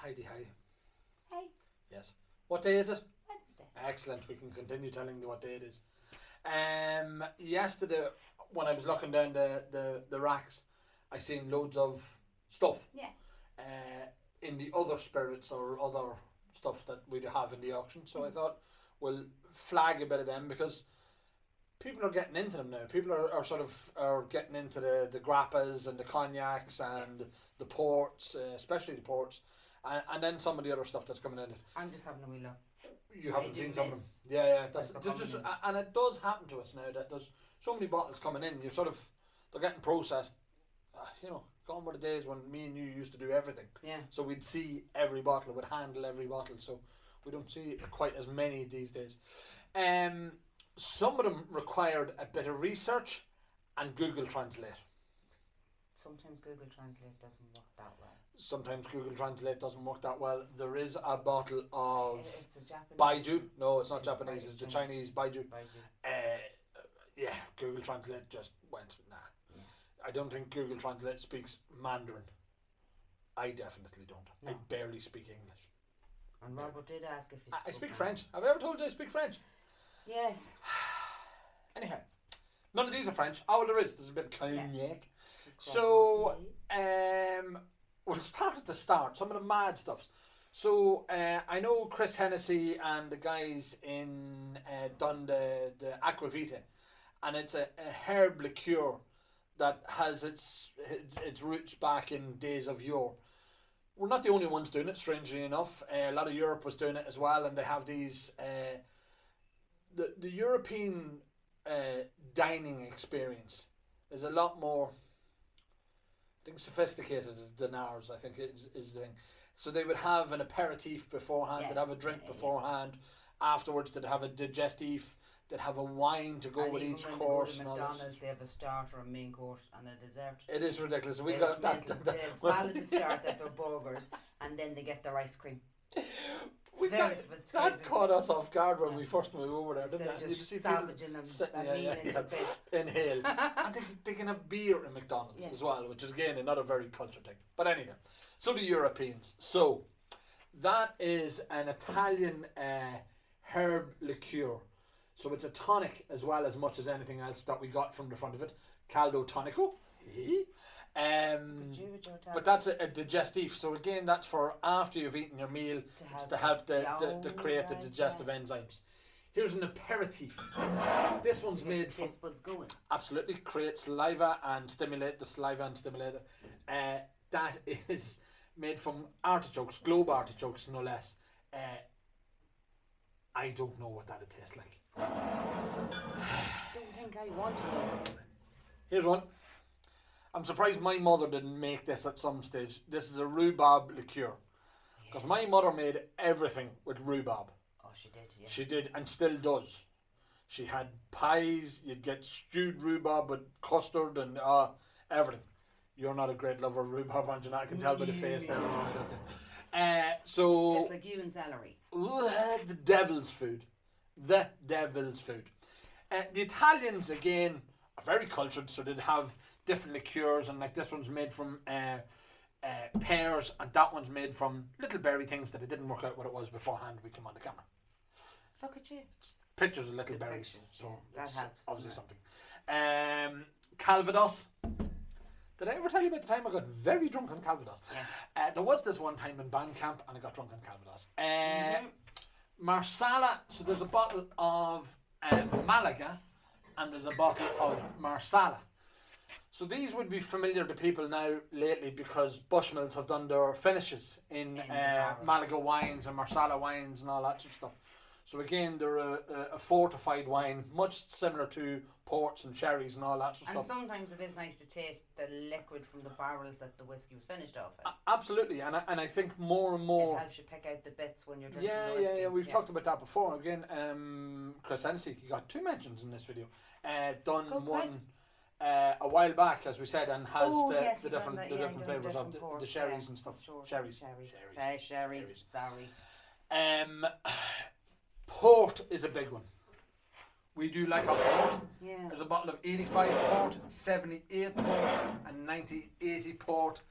Heidi, hi. Hey. Yes. What day is it? Wednesday. Excellent. We can continue telling you what day it is. Yesterday, when I was looking down the racks, I seen loads of stuff. Yeah. In the other spirits or other stuff that we'd have in the auction. So I thought we'll flag a bit of them because people are getting into them now. People are getting into the grappas and the cognacs and the ports, especially the ports, and then some of the other stuff that's coming in. I'm just having a wee look. You haven't seen some of them. Yeah. That's just, and it does happen to us now that there's so many bottles coming in. They're getting processed. Gone were the days when me and you used to do everything. Yeah. So we'd see every bottle, would handle every bottle. So we don't see quite as many these days. Some of them required a bit of research and Google Translate. Sometimes Google Translate doesn't work that well. Sometimes Google Translate doesn't work that well. There is a bottle of It's a Japanese. Baijiu. No, it's not Japanese. It's the Chinese Baijiu. Baijiu. Google Translate just went, nah. Yeah. I don't think Google Translate speaks Mandarin. I definitely don't. No. I barely speak English. And Robert did ask if you I speak French. Have I ever told you I speak French? Yes. Anyhow, none of these are French. Oh, well, there's a bit of cognac. Yeah. So, we'll start at the start. Some of the mad stuffs. So, I know Chris Hennessy and the guys in done the Aquavita, and it's a herb liqueur that has its roots back in days of yore. We're not the only ones doing it, strangely enough. A lot of Europe was doing it as well, and they have these the European dining experience is a lot more, I think, sophisticated than ours. I think is the thing. So they would have an aperitif beforehand. Yes. They'd have a drink beforehand. Afterwards, they'd have a digestif. They'd have a wine to go and with even each when course. They And go to all McDonald's, this. they have a starter, a main course, and a dessert. It is ridiculous. We It's got mental. that. They have salad to start at their burgers, and then they get their ice cream. That caught us off guard when we first moved over there, Instead didn't of it? just You see salvaging them inhale. And they can have beer in McDonald's as well, which is again another very culture thing. But anyhow, so the Europeans. So that is an Italian herb liqueur. So it's a tonic as well as much as anything else that we got from the front of it. Caldo tonico. But that's a digestif. So again, that's for after you've eaten your meal. It's to help to create the digestive enzymes. Here's an aperitif. This one's made from absolutely create saliva and stimulate the saliva and stimulate it. That is made from artichokes, globe artichokes, no less. I don't know what that would taste like. Don't think I want to know. Here's one. I'm surprised my mother didn't make this at some stage. This is a rhubarb liqueur. Because my mother made everything with rhubarb. Oh, she did, yeah. She did and still does. She had pies, you'd get stewed rhubarb with custard and everything. You're not a great lover of rhubarb, aren't you? I can tell by the face now. So it's like you and celery. The devil's food. The devil's food. The Italians, again, are very cultured, so they'd have different liqueurs, and like this one's made from pears, and that one's made from little berry things that it didn't work out what it was beforehand we came on the camera. Look at you. Pictures of little Good berries, pictures, so yeah. That helps, obviously something. Calvados. Did I ever tell you about the time I got very drunk on Calvados? Yes. There was this one time in band camp and I got drunk on Calvados. Marsala, so there's a bottle of Malaga and there's a bottle of Marsala. So these would be familiar to people now lately because Bushmills have done their finishes in Malaga wines and Marsala wines and all that sort of stuff. So again, they're a fortified wine, much similar to ports and sherries and all that sort of and stuff. And sometimes it is nice to taste the liquid from the barrels that the whiskey was finished off in. Absolutely, and I think more and more... It helps you pick out the bits when you're drinking the whiskey. Yeah, we've talked about that before. Again, Chris Hennessy, he got 2 mentions in this video. Done one a while back, as we said, and has the different flavours of the sherries and stuff. Sherries. Sorry. Port is a big one. We do like our port. Yeah. There's a bottle of 85 port, 78 port, and 90-80 port.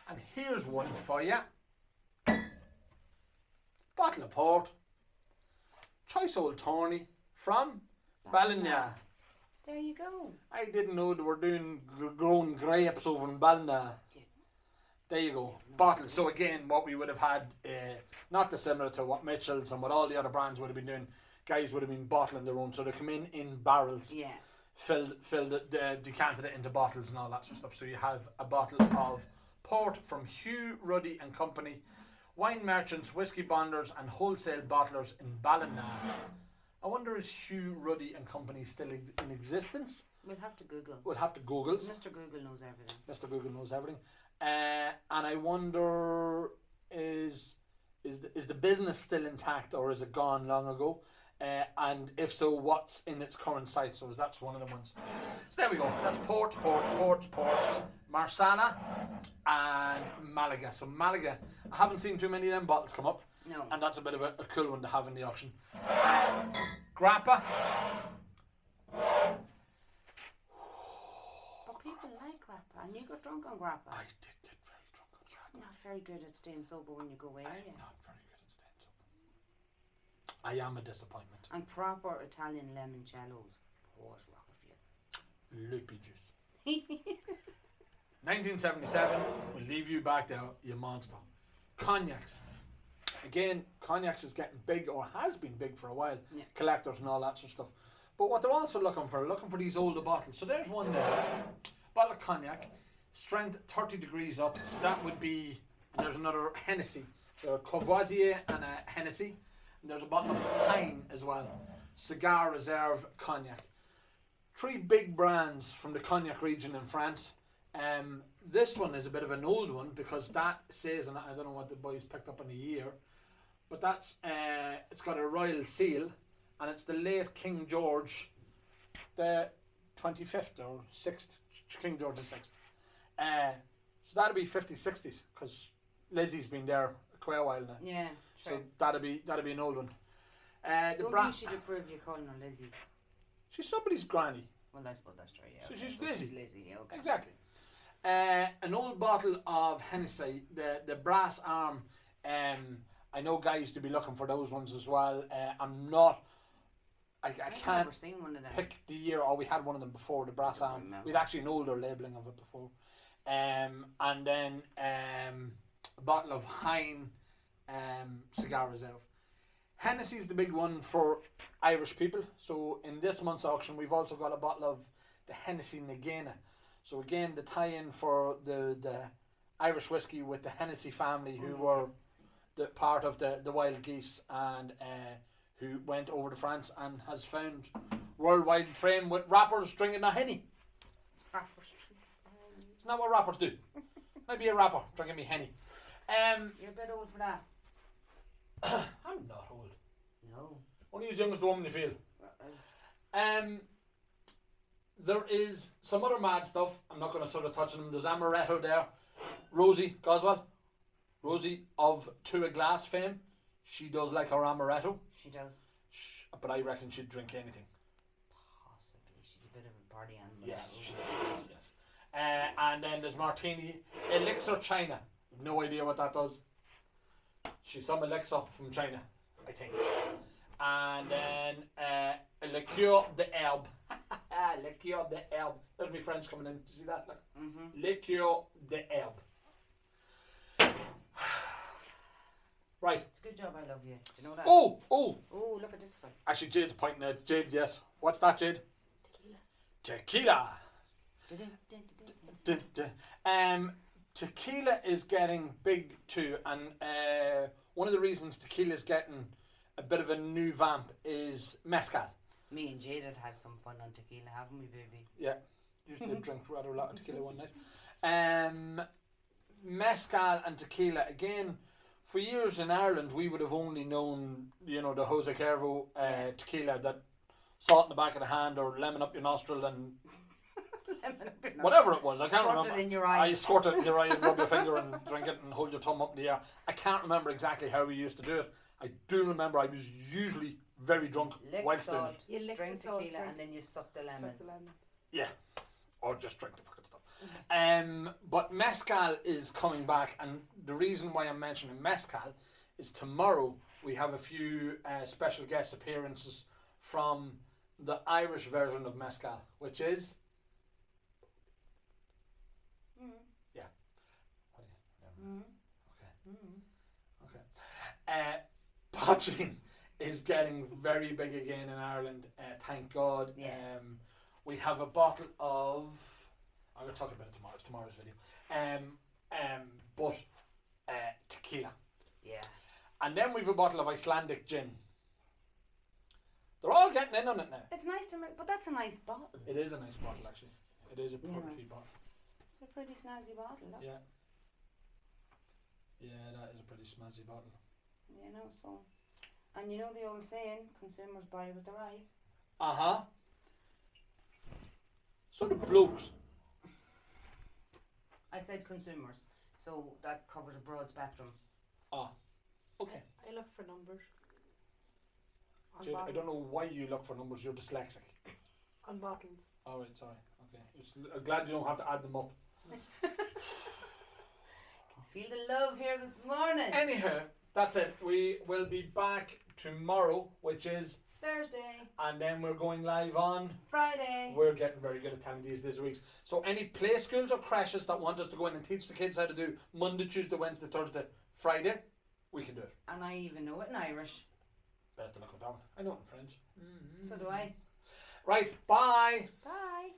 And here's one for you. bottle of port, choice old Tawny from Ballina. There you go. I didn't know they were doing growing grapes over in Ballina. There you go. Bottle. So again, what we would have had, not dissimilar to what Mitchell's and what all the other brands would have been doing. Guys would have been bottling their own, so they come in barrels. Yeah. Filled decanted it into bottles and all that sort of stuff. So you have a bottle of port from Hugh Ruddy and Company, wine merchants, whiskey bonders, and wholesale bottlers in Ballina. I wonder, is Hugh Ruddy and Company still in existence? We'll have to Google. We'll have to Google. Mr. Google knows everything. Mr. Google knows everything. And I wonder, is the business still intact or is it gone long ago? And if so, what's in its current site? So that's one of the ones. So there we go. That's ports, Marsala and Malaga. So Malaga, I haven't seen too many of them bottles come up. No. And that's a bit of a cool one to have in the auction. Grappa. But people like grappa, and you got drunk on grappa. I did get very drunk on grappa. You're not very good at staying sober when you go away, are you? I'm not very good at staying sober. I am a disappointment. And proper Italian limoncellos. Pause rocker for you. Loopy juice. 1977, we'll leave you back there, you monster. Cognacs. Again, cognacs is getting big, or has been big for a while. Yeah. Collectors and all that sort of stuff. But what they're also looking for these older bottles. So there's one there, bottle of cognac, strength 30 degrees up. So that would be, and there's another Hennessy. So a Courvoisier and a Hennessy. And there's a bottle of Pine as well. Cigar Reserve Cognac. 3 big brands from the cognac region in France. This one is a bit of an old one because that says, and I don't know what the boys picked up in the year, but that's it's got a royal seal, and it's the late King George, the 25th or 6th, King George the 6th. So that'll be 50s, 60s because Lizzie's been there quite a while now. Yeah, true. So that'll be an old one. Don't think she'd approve you calling her Lizzie. She's somebody's granny. Well, I suppose that's true, yeah. So okay. she's Lizzie. She's Lizzie, yeah, okay. Exactly. An old bottle of Hennessy, the brass arm. I know guys to be looking for those ones as well. I I've can't never seen one of them. pick the year, or we had one of them before, the brass arm. remember. We'd actually an older labelling of it before. And then a bottle of Hine Cigar Reserve. Hennessy's the big one for Irish people. So in this month's auction, we've also got a bottle of the Hennessy Nagana. So again, the tie-in for the Irish whiskey with the Hennessy family, who were the part of the Wild Geese, and who went over to France and has found worldwide fame with rappers drinking a Henny. It's not what rappers do. I'd be a rapper drinking me Henny. You're a bit old for that. I'm not old. No. Only as young as the woman you feel. There is some other mad stuff. I'm not going to sort of touch on them. There's amaretto there. Rosie Goswell. Rosie of To a Glass fame. She does like her amaretto. She does. But I reckon she'd drink anything. Possibly. She's a bit of a party animal. Yes, she is. Yes. And then there's Martini Elixir China. No idea what that does. She's some elixir from China, I think. And then a Liqueur de Herbe. Liqueur de Herbe. There's my French coming in. Do you see that? Like? Liqueur de Herbe. Right. It's a good job I love you. Do you know that? Oh! Oh, look at this one. Actually, Jade's pointing at Jade, yes. What's that, Jade? Tequila. Tequila is getting big too, and one of the reasons tequila is getting a bit of a new vamp is mezcal. Me and Jade have some fun on tequila, haven't we, baby? Yeah, used to drink rather a lot of tequila one night. Mezcal and tequila, again, for years in Ireland we would have only known, the Jose Cuervo tequila, that salt in the back of the hand or lemon up your nostril and whatever it was, I can't remember. Squirt it in your eye. I squirt it in your eye and rub your finger and drink it and hold your thumb up in the air. I can't remember exactly how we used to do it. I do remember I was usually very drunk Lick whilst doing salt, it. drink tequila, and then you suck the lemon. Yeah, or just drink the fucking stuff. But mezcal is coming back, and the reason why I'm mentioning mezcal is tomorrow we have a few special guest appearances from the Irish version of mezcal, which is yeah. Okay. Poaching is getting very big again in Ireland. Thank God. Yeah. We have a bottle of. I'm going to talk about it tomorrow. It's tomorrow's video. But tequila. Yeah. And then we've a bottle of Icelandic gin. They're all getting in on it now. It's nice to make, but that's a nice bottle. It is a nice bottle, actually. It is a pretty bottle. It's a pretty snazzy bottle. Look. Yeah. Yeah, that is a pretty snazzy bottle. You know, so. And you know the old saying, consumers buy with their eyes. Uh-huh. So the blokes. I said consumers, so that covers a broad spectrum. Ah, okay. I look for numbers. On Jade, I bottles. don't know why you look for numbers. You're dyslexic. On bottles. All right, sorry. Okay. I'm glad you don't have to add them up. Feel the love here this morning. Anyhow, that's it. We will be back tomorrow, which is Thursday. and then we're going live on Friday. We're getting very good at telling these days of weeks. So any play schools or crashes that want us to go in and teach the kids how to do Monday, Tuesday, Wednesday, Thursday, Friday, we can do it. And I even know it in Irish. Best of luck with that one. I know it in French. So do I. Right, bye. Bye.